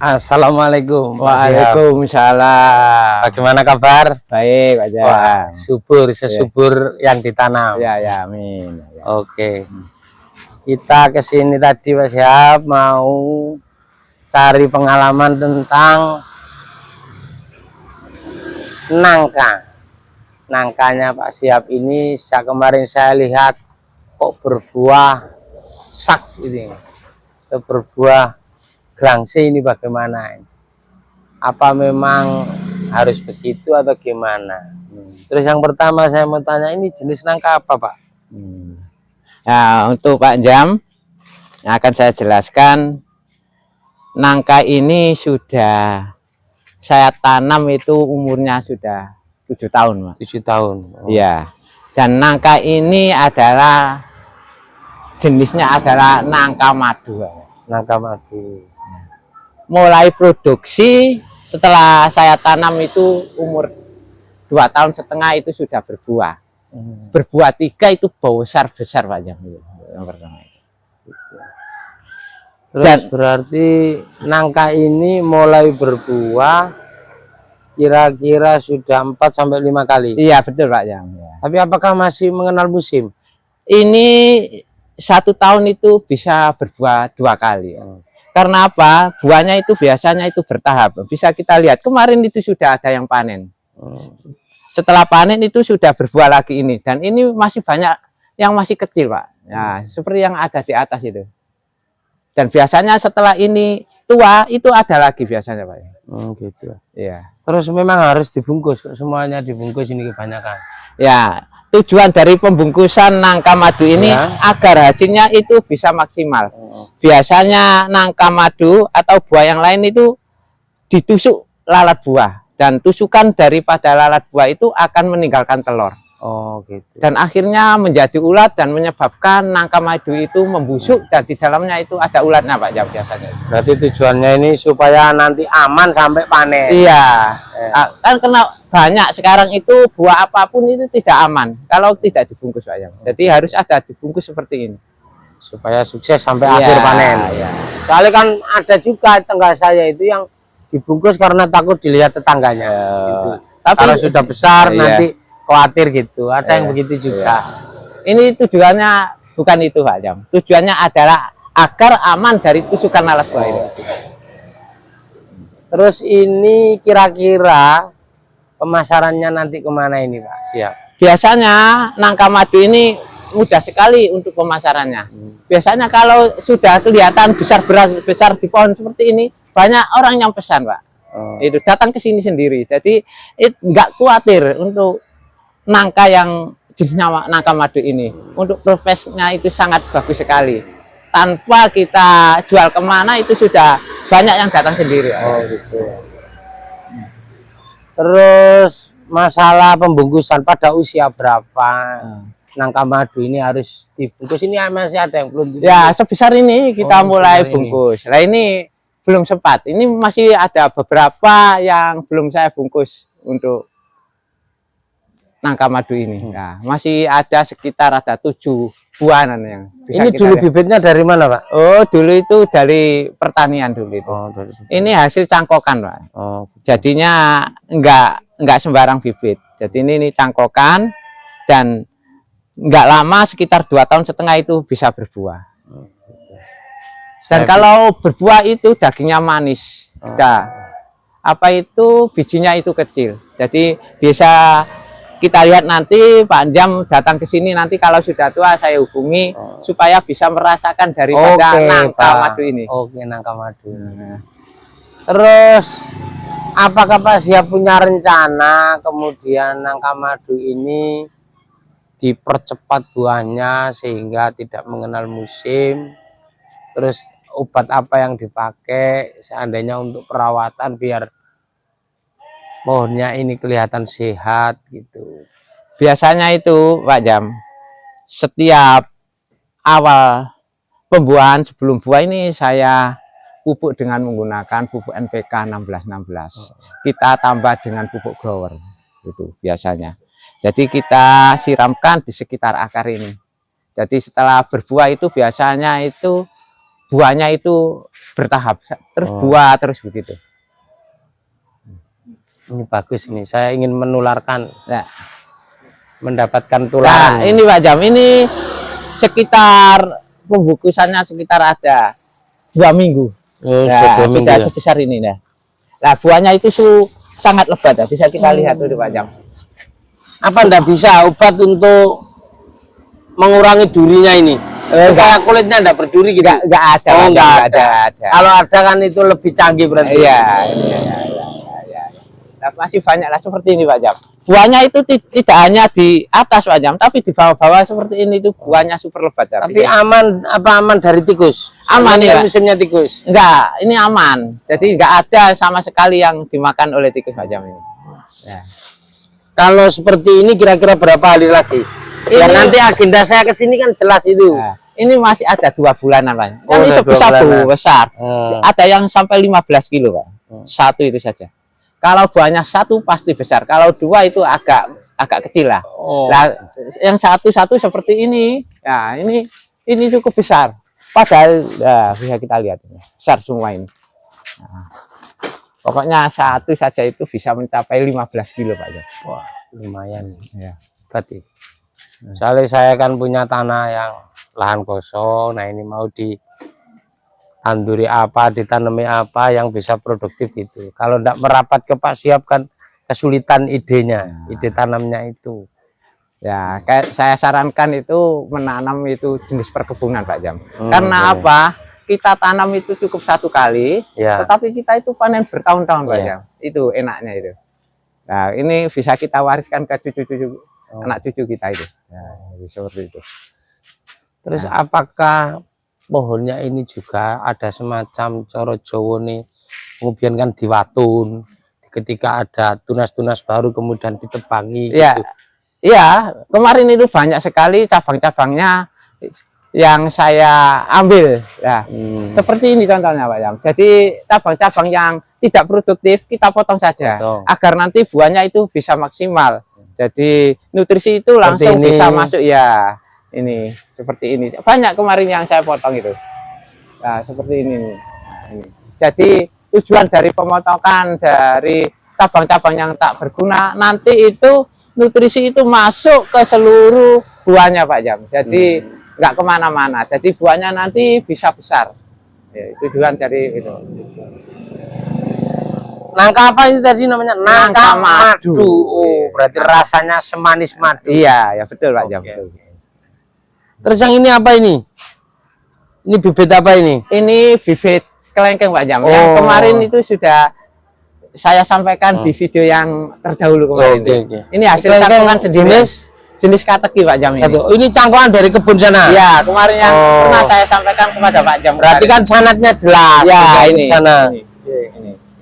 Assalamualaikum. Waalaikumsalam. Bagaimana kabar? Baik aja. Wah, subur, sesubur yang ditanam. Ya, amin. Ya. Oke. Kita kesini tadi Pak Syihab mau cari pengalaman tentang nangka. Nangkanya Pak Syihab ini sejak kemarin saya lihat kok berbuah sak ini. Berbuah grangse ini bagaimana? Apa memang harus begitu atau gimana? Terus yang pertama saya mau tanya, ini jenis nangka apa Pak? Nah, untuk Pak Jam akan saya jelaskan, nangka ini sudah saya tanam itu umurnya sudah 7 tahun, Mas. 7 tahun. Iya. Dan nangka ini adalah jenisnya adalah nangka madu. Nangka madu. Mulai produksi setelah saya tanam itu umur 2 tahun setengah itu sudah berbuah. Berbuah 3 itu besar Pak Jam. Yang pertama itu. Terus berarti nangka ini mulai berbuah kira-kira sudah 4 sampai 5 kali. Iya betul Pak Jam. Ya. Tapi apakah masih mengenal musim? Ini 1 tahun itu bisa berbuah 2 kali. Karena apa? Buahnya itu biasanya itu bertahap. Bisa kita lihat kemarin itu sudah ada yang panen. Setelah panen itu sudah berbuah lagi ini. Dan ini masih banyak yang masih kecil Pak. Ya, seperti yang ada di atas itu. Dan biasanya setelah ini tua itu ada lagi biasanya Pak. Gitu. Ya. Terus memang harus dibungkus. Semuanya dibungkus ini kebanyakan. Ya. Tujuan dari pembungkusan nangka madu ini agar hasilnya itu bisa maksimal. Biasanya nangka madu atau buah yang lain itu ditusuk lalat buah. Dan tusukan daripada lalat buah itu akan meninggalkan telur. Oh gitu. Dan akhirnya menjadi ulat dan menyebabkan nangka madu itu membusuk dan di dalamnya itu ada ulatnya Pak Jam biasanya. Berarti tujuannya ini supaya nanti aman sampai panen. Iya. Kan kena banyak sekarang itu buah apapun itu tidak aman kalau tidak dibungkus Pak Jam. Jadi harus ada dibungkus seperti ini supaya sukses sampai akhir panen. Iya. Soalnya kan ada juga tetangga saya itu yang dibungkus karena takut dilihat tetangganya. Gitu. Tapi kalau sudah besar nanti khawatir gitu. Ada yang begitu juga. Ini tujuannya bukan itu Pak Jam. Tujuannya adalah agar aman dari tusukan lalat buah itu. Terus ini kira-kira pemasarannya nanti kemana ini Pak Syihab? Biasanya nangka madu ini mudah sekali untuk pemasarannya. Biasanya kalau sudah kelihatan besar di pohon seperti ini, banyak orang yang pesan Pak. Itu datang ke sini sendiri. Jadi nggak khawatir untuk nangka yang jenisnya nangka madu ini. Untuk prosesnya itu sangat bagus sekali. Tanpa kita jual kemana itu sudah banyak yang datang sendiri. Gitu. Terus masalah pembungkusan pada usia berapa nangka madu ini harus dibungkus? Ini masih ada yang belum dibungkus. Ya sebesar ini kita mulai bungkus. Nah ini belum sempat. Ini masih ada beberapa yang belum saya bungkus untuk nangka madu ini. Nah, masih ada sekitar 7 buahan yang bisa. Ini dulu bibitnya dari mana Pak? Oh dulu itu dari pertanian dulu itu. Ini hasil cangkokan Pak. Jadinya enggak sembarang bibit. Jadi ini cangkokan dan enggak lama sekitar 2 tahun setengah itu bisa berbuah. Dan kalau berbuah itu dagingnya manis. Apa itu bijinya itu kecil. Jadi bisa kita lihat nanti Pak Jam datang ke sini nanti kalau sudah tua saya hubungi supaya bisa merasakan daripada nangka madu ini. Nangka madu. Terus apakah Pak Syihab punya rencana kemudian nangka madu ini dipercepat buahnya sehingga tidak mengenal musim? Terus obat apa yang dipakai seandainya untuk perawatan biar pohonnya ini kelihatan sehat gitu? Biasanya itu Pak Jam, setiap awal pembuahan sebelum buah ini saya pupuk dengan menggunakan pupuk NPK 1616. Kita tambah dengan pupuk grower itu biasanya. Jadi kita siramkan di sekitar akar ini. Jadi setelah berbuah itu biasanya itu buahnya itu bertahap, terus buah terus begitu. Ini bagus nih, saya ingin menularkan, Nah, mendapatkan nah tularan. ini Pak Jam, ini sekitar pembukusannya sekitar ada 2 minggu. Nah, sudah sebesar ini nah. Nah, buahnya itu sangat lebat ya, bisa kita lihat tuh Pak Jam. Apa ndak bisa obat untuk mengurangi durinya ini? Supaya kulitnya ndak berduri gitu? Nggak ada. Oh, Pak Jam, nggak ada. ada. Kalau ada kan itu lebih canggih berarti. Iya. Nah, masih banyak lah seperti ini Pak Jam. Buahnya itu tidak hanya di atas Pak Jam, tapi di bawah-bawah seperti ini itu buahnya super lebat ya. Tapi aman, apa aman dari tikus? Aman ya. Mesinnya tikus? Enggak, ini aman. Jadi enggak ada sama sekali yang dimakan oleh tikus Pak Jam ini. Ya. Kalau seperti ini kira-kira berapa hari lagi? Biar nanti agenda saya ke sini kan jelas itu. Nah, ini masih ada 2 bulanan Pak. Oh, Ini satu besar. Ada yang sampai 15 kilo Pak. Satu itu saja. Kalau buahnya satu pasti besar. Kalau 2 itu agak kecil lah. Nah, yang satu seperti ini. Ya, ini cukup besar. Padahal bisa kita lihat besar semua ini. Nah, pokoknya satu saja itu bisa mencapai 15 kilo Pak. Wah, lumayan ya. Berarti. Soalnya saya kan punya tanah yang lahan kosong. Nah, ini mau ditanduri apa, ditanami apa yang bisa produktif gitu. Kalau tidak merapat ke Pak Syihab kan kesulitan idenya, ide tanamnya itu. Ya, kayak saya sarankan itu menanam itu jenis perkebunan Pak Jam. Karena apa? Kita tanam itu cukup 1 kali, tetapi kita itu panen bertahun-tahun Pak Jam. Itu enaknya itu. Nah, ini bisa kita wariskan ke cucu-cucu, anak cucu kita itu. Ya, seperti itu. Terus apakah pohonnya ini juga ada semacam coro Jawa nih, kemudian kan diwatun, ketika ada tunas-tunas baru kemudian ditebangi ya, gitu. Iya, kemarin itu banyak sekali cabang-cabangnya yang saya ambil ya. Seperti ini contohnya Pak Jam. Jadi cabang-cabang yang tidak produktif kita potong saja agar nanti buahnya itu bisa maksimal. Jadi nutrisi itu langsung bisa masuk ya. Ini seperti ini. Banyak kemarin yang saya potong itu. Nah, seperti ini. Ini. Jadi tujuan dari pemotongan dari cabang-cabang yang tak berguna nanti itu nutrisi itu masuk ke seluruh buahnya Pak Jam. Jadi nggak kemana-mana. Jadi buahnya nanti bisa besar. Ya, tujuan dari itu. Nangka apa ini tadi namanya? Nangka madu. Oh, berarti rasanya semanis madu. Iya, ya betul Pak Jam. Betul. Terus yang ini apa ini? Ini bibit apa ini? Ini bibit kelengkeng Pak Jam. Yang kemarin itu sudah saya sampaikan di video yang terdahulu kemarin. Ini hasil cangkongan jenis kateki Pak Jam ini. Ini cangkongan dari kebun sana? Ya, kemarin yang pernah saya sampaikan kepada Pak Jam. Berarti kan sanatnya jelas. Ya, ini sana.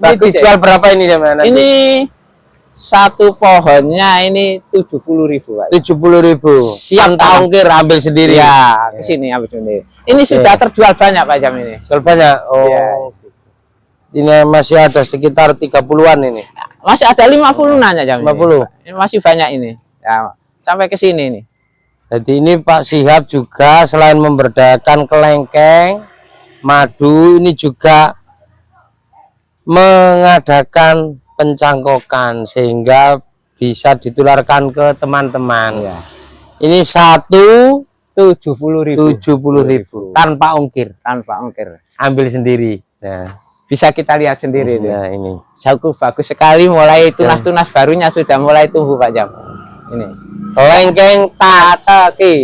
Ini dijual berapa ini Jaman? Ini satu pohonnya ini 70.000 Pak. 70.000. Siap ongkir ambil sendiri. Ya, ke sini ambil sendiri. Ini sudah terjual banyak Pak Jam ini. Jual banyak. Oh. Ya. Ini masih ada sekitar 30-an ini. Masih ada 50 nanya Jam. 50. Ini masih banyak ini. Ya, sampai ke sini nih. Jadi ini Pak Syihab juga selain memberdayakan kelengkeng, madu, ini juga mengadakan pencangkokan sehingga bisa ditularkan ke teman-teman. Ya. Ini 70.000 tanpa ongkir. Ambil sendiri. Nah, bisa kita lihat sendiri. Nah, ini cukup bagus sekali. Mulai tunas-tunas barunya sudah mulai tumbuh Pak Jam. Ini kelengkeng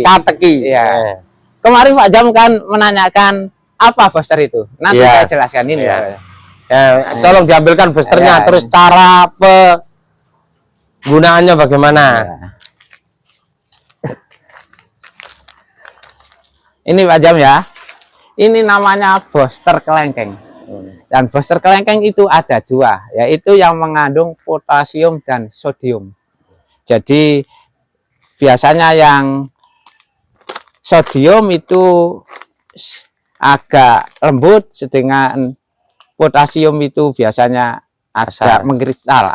kateki. Ya. Kemarin Pak Jam kan menanyakan apa booster itu. Nanti saya jelaskan ini. Ya, tolong diambilkan boosternya, terus cara penggunaannya bagaimana? Ini Pak Jam ya. Ini namanya booster kelengkeng. Dan booster kelengkeng itu ada 2, yaitu yang mengandung potasium dan sodium. Jadi biasanya yang sodium itu agak lembut, sedangkan potasium itu biasanya agak mengkristal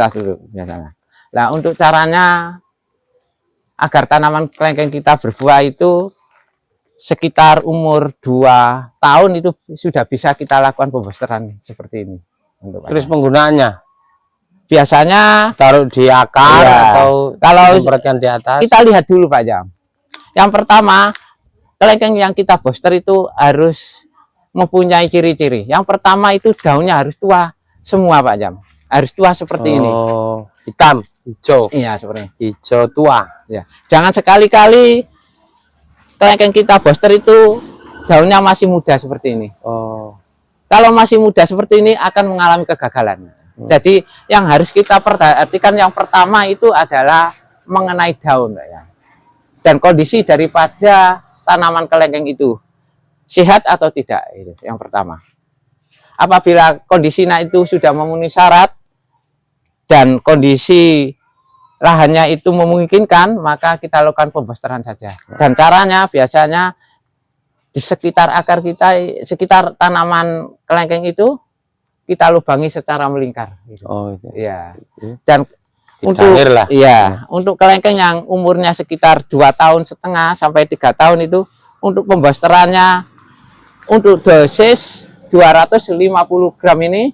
dulu biasanya. Nah, untuk caranya agar tanaman kelengkeng kita berbuah itu sekitar umur 2 tahun itu sudah bisa kita lakukan pembosteran seperti ini. Terus penggunaannya biasanya taruh di akar atau kalau disemprotkan di atas? Kita lihat dulu Pak Jam. Yang pertama, kelengkeng yang kita booster itu harus mempunyai ciri-ciri. Yang pertama itu daunnya harus tua semua Pak Jam. Harus tua seperti ini. Hitam, hijau. Iya, seperti ini. Hijau tua. Ya. Jangan sekali-kali kelengkeng kita booster itu daunnya masih muda seperti ini. Kalau masih muda seperti ini akan mengalami kegagalan. Jadi yang harus kita perhatikan yang pertama itu adalah mengenai daun ya. Dan kondisi daripada tanaman kelengkeng itu sehat atau tidak, itu yang pertama. Apabila kondisinya itu sudah memenuhi syarat dan kondisi lahannya itu memungkinkan, maka kita lakukan pembosteran saja. Dan caranya biasanya di sekitar akar kita, sekitar tanaman kelengkeng itu kita lubangi secara melingkar. Gitu. Itu. Ya. Dan untuk kelengkeng yang umurnya sekitar 2,5 tahun sampai 3 tahun itu untuk pembosterannya untuk dosis 250 gram ini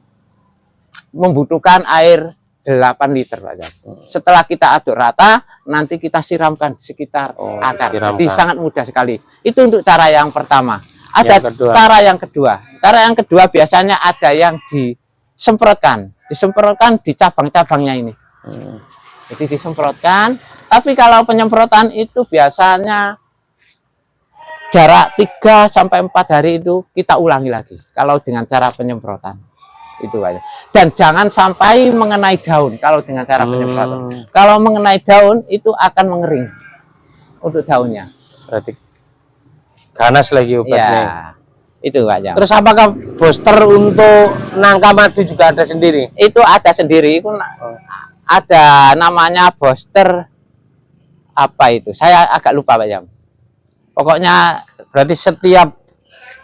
membutuhkan air 8 liter Pak Jam. Setelah kita aduk rata, nanti kita siramkan di sekitar akar. Jadi sangat mudah sekali. Itu untuk cara yang pertama. Ada cara yang kedua. Cara yang kedua biasanya ada yang disemprotkan di cabang-cabangnya ini. Jadi disemprotkan. Tapi kalau penyemprotan itu biasanya jarak 3 sampai 4 hari itu kita ulangi lagi. Kalau dengan cara penyemprotan. Itu aja. Dan jangan sampai mengenai daun kalau dengan cara penyemprotan. Kalau mengenai daun itu akan mengering untuk daunnya. Berarti ganas lagi obatnya. Ya, itu Pak Jam. Terus apakah booster untuk nangka madu juga ada sendiri? Itu ada sendiri. Itu ada namanya booster apa itu? Saya agak lupa Pak Jam. Pokoknya berarti setiap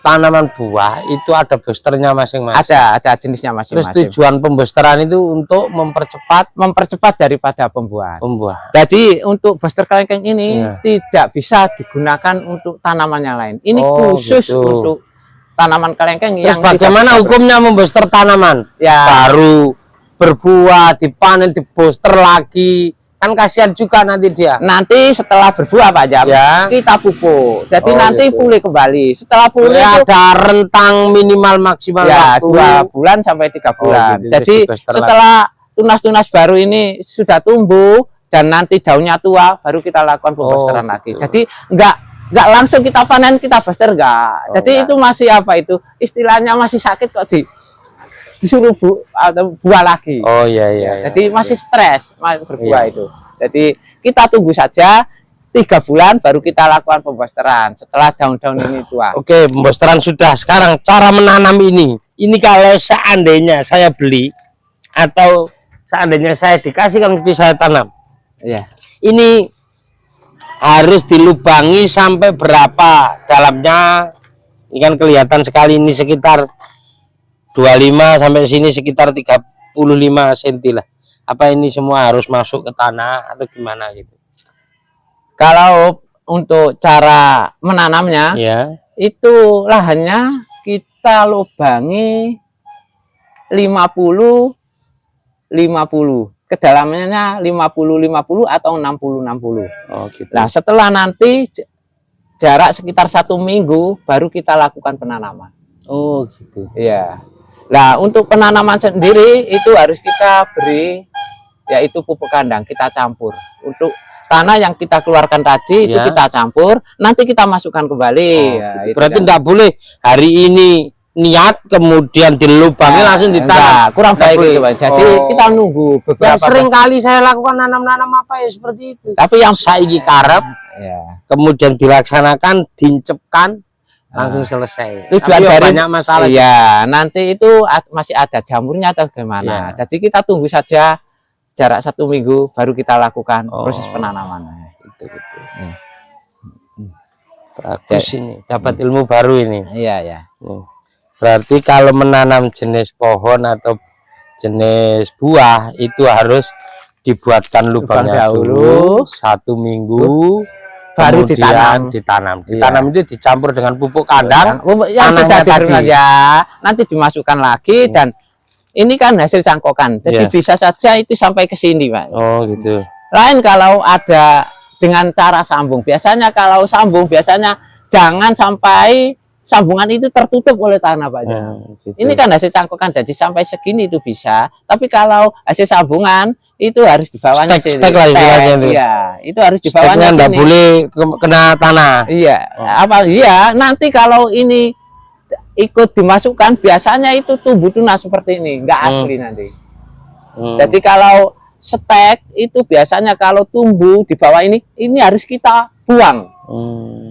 tanaman buah itu ada boosternya masing-masing. Ada jenisnya masing-masing. Terus tujuan pembosteran itu untuk mempercepat daripada pembuahan. Jadi untuk booster kelengkeng ini tidak bisa digunakan untuk tanaman yang lain. Ini khusus untuk tanaman kelengkeng. Terus bagaimana hukumnya membooster tanaman? Ya. Baru berbuah, dipanen, dibooster lagi. Kan kasihan juga nanti dia. Nanti setelah berbuah Pak Jam, kita pupuk. Jadi nanti pulih kembali. Setelah pulih ada rentang minimal maksimal ya, waktu 2 bulan sampai 3 bulan. Gitu. Jadi setelah tunas-tunas baru ini sudah tumbuh dan nanti daunnya tua, baru kita lakukan pembosteran lagi. Jadi enggak langsung kita panen, kita booster enggak. Jadi itu masih apa itu? Istilahnya masih sakit kok disuruh buah lagi. Jadi masih stres berbuah itu. Jadi kita tunggu saja 3 bulan baru kita lakukan pembosteran setelah daun-daun ini tua. Oke, pembosteran sudah. Sekarang cara menanam ini kalau seandainya saya beli atau seandainya saya dikasihkan nanti saya tanam. Ini harus dilubangi sampai berapa dalamnya? Ini kan kelihatan sekali, ini sekitar 25 sampai sini sekitar 35 cm lah. Apa ini semua harus masuk ke tanah atau gimana gitu? Kalau untuk cara menanamnya, itu lahannya kita lubangi 50-50. Kedalamannya 50-50 atau 60-60. Gitu. Nah, setelah nanti jarak sekitar 1 minggu baru kita lakukan penanaman. Gitu. Iya. Nah, untuk penanaman sendiri itu harus kita beri yaitu pupuk kandang, kita campur. Untuk tanah yang kita keluarkan tadi itu kita campur, nanti kita masukkan kembali. Gitu. Berarti enggak boleh hari ini niat kemudian dilubangi langsung ditanam. Kurang baik itu, Pak. Jadi kita nunggu beberapa. Sering kali saya lakukan nanam-nanam apa ya seperti itu. Tapi yang saiki karep kemudian dilaksanakan, diincepkan langsung selesai. Tujuan dari banyak masalah. Iya, nanti itu masih ada jamurnya atau gimana. Jadi kita tunggu saja jarak 1 minggu baru kita lakukan proses penanaman. Itu. Bagus ini, dapat ilmu baru ini. Iya. Berarti kalau menanam jenis pohon atau jenis buah itu harus dibuatkan lubangnya dulu 1 minggu, baru kemudian ditanam. ditanam itu dicampur dengan pupuk kandang Yang sudah tanahnya tadi. ya nanti dimasukkan lagi dan ini kan hasil cangkokan, jadi bisa saja itu sampai ke sini, Pak. Oh gitu. Lain kalau ada dengan cara sambung, biasanya kalau sambung biasanya jangan sampai sambungan itu tertutup oleh tanah, Pak. Gitu. Ini kan hasil cangkokan, jadi sampai segini itu bisa, tapi kalau hasil sambungan itu harus dibawanya sini. Stek lah istilahnya itu. Iya, itu harus dibawanya sini. Nggak boleh kena tanah. Iya, iya nanti kalau ini ikut dimasukkan biasanya itu tumbuh tunas seperti ini, nggak asli nanti. Jadi kalau stek itu biasanya kalau tumbuh di bawah ini harus kita buang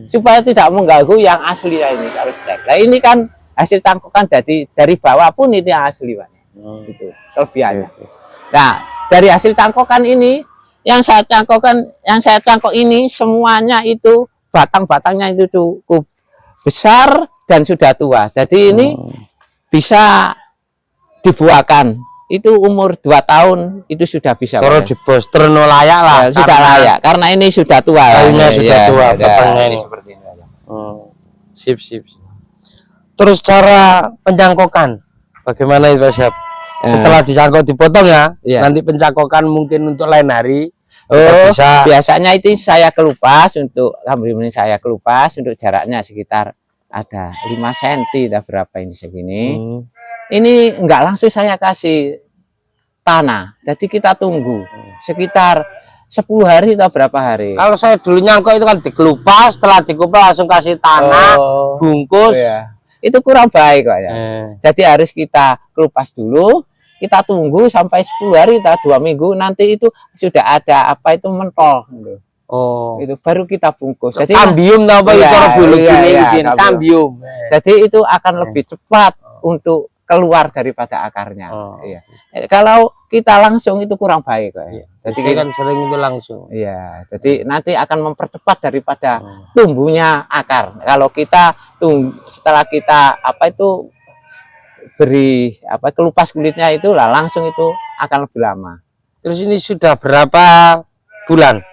supaya tidak mengganggu yang asli ini kalau stek. Nah ini kan hasil cangkokan dari bawah pun itu yang asli, Pak. Gitu kelebihannya. Nah dari hasil cangkokan ini yang saya cangkok ini semuanya itu batang-batangnya itu cukup besar dan sudah tua. Jadi ini bisa dibuahkan. Itu umur 2 tahun itu sudah bisa. Kalau di bos terno layak lah. Ya, sudah layak karena ini sudah tua. Kayunya sudah tua. Batangnya ini seperti ini. Sip. Terus cara pencangkokan bagaimana itu, Pak Syab? Setelah dicangkok dipotong ya. Nanti pencangkokan mungkin untuk lain hari. Bisa. Biasanya itu saya kelupas untuk saya kelupas untuk jaraknya sekitar ada 5 cm dah berapa ini segini. Ini enggak langsung saya kasih tanah. Jadi kita tunggu sekitar 10 hari atau berapa hari. Kalau saya dulu nyangkok itu kan dikelupas, setelah dikupas langsung kasih tanah, bungkus. Itu kurang baik kok ya. Jadi harus kita kelupas dulu, kita tunggu sampai 10 hari atau 2 minggu, nanti itu sudah ada apa itu mentol. Itu baru kita bungkus. Jadi kambium apa cara biologi ini kambium. Jadi itu akan lebih cepat untuk keluar daripada akarnya. Kalau kita langsung itu kurang baik kok. Jadi kan sering itu langsung. Iya, jadi nanti akan mempercepat daripada tumbuhnya akar. Kalau kita setelah kita beri kelupas kulitnya itu lah langsung itu akan lebih lama. Terus ini sudah berapa bulan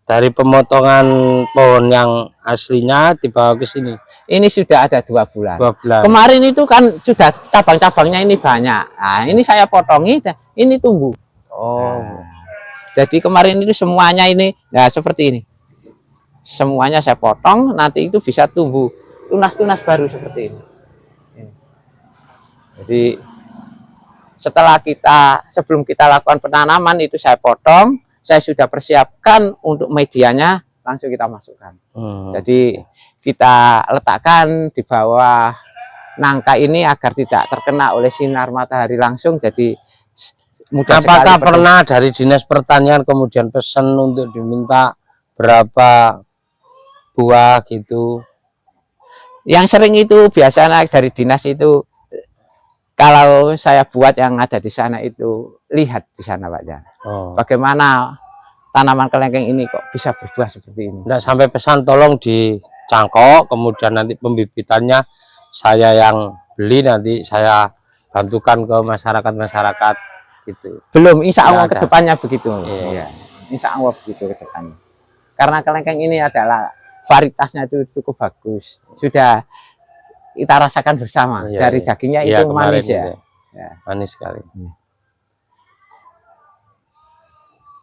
dari pemotongan pohon yang aslinya dibawa ke sini? Ini sudah ada 2 bulan. 2 bulan. Kemarin itu kan sudah cabang-cabangnya ini banyak. Nah, ini saya potongi, ini tumbuh. Jadi kemarin itu semuanya ini, seperti ini. Semuanya saya potong, nanti itu bisa tumbuh tunas-tunas baru seperti ini. Jadi sebelum kita lakukan penanaman itu saya potong, saya sudah persiapkan untuk medianya, langsung kita masukkan. Jadi kita letakkan di bawah nangka ini agar tidak terkena oleh sinar matahari langsung, jadi mudah. Apakah pernah dari Dinas Pertanian kemudian pesan untuk diminta berapa buah gitu? Yang sering itu biasanya dari dinas itu, kalau saya buat yang ada di sana itu, lihat di sana, Pak Jan. Bagaimana tanaman kelengkeng ini kok bisa berbuah seperti ini. Nggak sampai pesan tolong dicangkok, kemudian nanti pembibitannya saya yang beli, nanti saya bantukan ke masyarakat gitu. Belum, insya Allah kedepannya begitu. Insya Allah begitu kedepannya. Karena kelengkeng ini adalah varietasnya itu cukup bagus. Sudah kita rasakan bersama dari dagingnya itu manis ya. Manis sekali.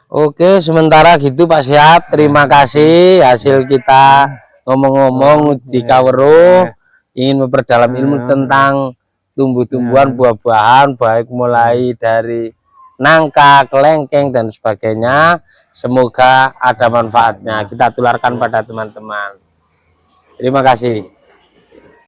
Oke, sementara gitu Pak Syab, terima kasih hasil kita ngomong-ngomong di Kaweruh, ingin memperdalam ilmu tentang tumbuh-tumbuhan, buah-buahan, baik mulai dari nangka, kelengkeng dan sebagainya. Semoga ada manfaatnya, kita tularkan pada teman-teman. Terima kasih.